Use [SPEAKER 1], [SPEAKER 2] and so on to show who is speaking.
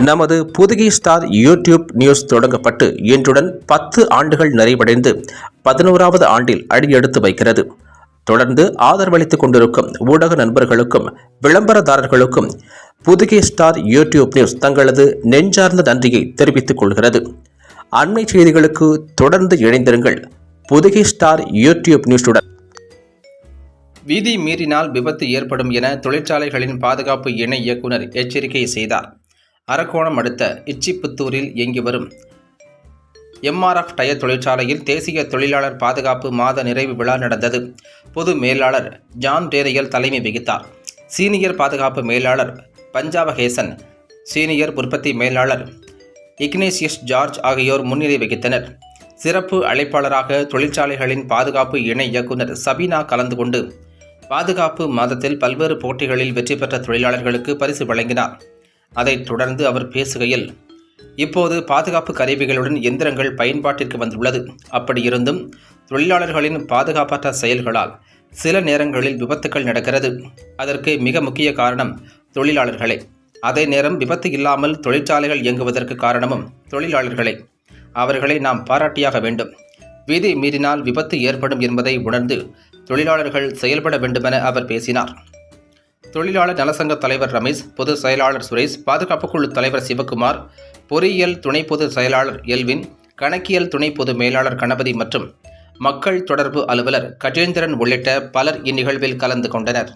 [SPEAKER 1] நமது Pudugai star YouTube news தொடங்கப்பட்டு இன்றுடன் 10 ஆண்டுகள் நிறைவடைந்து 11வது ஆண்டில் அடியெடுத்து வைக்கிறது. தொடர்ந்து ஆதரவளித்துக் கொண்டிருக்கும் ஊடக நண்பர்களுக்கும் விளம்பரதாரர்களுக்கும் புதுகை ஸ்டார் யூடியூப் நியூஸ் தங்களது நெஞ்சார்ந்த நன்றியை தெரிவித்துக் கொள்கிறது. அண்மை செய்திகளுக்கு தொடர்ந்து இணைந்திருங்கள் புதுகை ஸ்டார் யூடியூப் நியூஸுடன்.
[SPEAKER 2] வீதி மீறினால் விபத்து ஏற்படும் என தொழிற்சாலைகளின் பாதுகாப்பு இணை இயக்குனர் எச்சரிக்கை செய்தார். அரக்கோணம் அடுத்த இச்சிப்புத்தூரில் இயங்கி வரும் எம்ஆர்எஃப் டயர் தொழிற்சாலையில் தேசிய தொழிலாளர் பாதுகாப்பு மாத நிறைவு விழா நடந்தது. பொது மேலாளர் ஜான் டேனியல் தலைமை வகித்தார். சீனியர் பாதுகாப்பு மேலாளர் பஞ்சாபஹேசன், சீனியர் உற்பத்தி மேலாளர் இக்னேசியஸ் ஜார்ஜ் ஆகியோர் முன்னிலை வகித்தனர். சிறப்பு அழைப்பாளராக தொழிற்சாலைகளின் பாதுகாப்பு இணை இயக்குனர் சபீனா கலந்து கொண்டு பாதுகாப்பு மாதத்தில் பல்வேறு போட்டிகளில் வெற்றி பெற்ற தொழிலாளர்களுக்கு பரிசு வழங்கினார். அதைத் தொடர்ந்து அவர் பேசுகையில், இப்போது பாதுகாப்பு கருவிகளுடன் எந்திரங்கள் பயன்பாட்டிற்கு வந்துள்ளது. அப்படியிருந்தும் தொழிலாளர்களின் பாதுகாப்பற்ற செயல்களால் சில நேரங்களில் விபத்துக்கள் நடக்கிறது. அதற்கு மிக முக்கிய காரணம் தொழிலாளர்களே. அதே நேரம் விபத்து இல்லாமல் தொழிற்சாலைகள் இயங்குவதற்கு காரணமும் தொழிலாளர்களே. அவர்களை நாம் பாராட்டியாக வேண்டும். விதி மீறினால் விபத்து ஏற்படும் என்பதை உணர்ந்து தொழிலாளர்கள் செயல்பட வேண்டுமென அவர் பேசினார். தொழிலாளர் நலசங்க தலைவர் ரமேஷ், பொதுச் செயலாளர் சுரேஷ், பாதுகாப்பு குழு தலைவர் சிவகுமார், பொறியியல் துணை பொதுச் செயலாளர் எல்வின், கணக்கியல் துணை பொது மேலாளர் கணபதி மற்றும் மக்கள் தொடர்பு அலுவலர் கஜேந்திரன் உள்ளிட்ட பலர் இந்நிகழ்வில் கலந்து கொண்டனர்.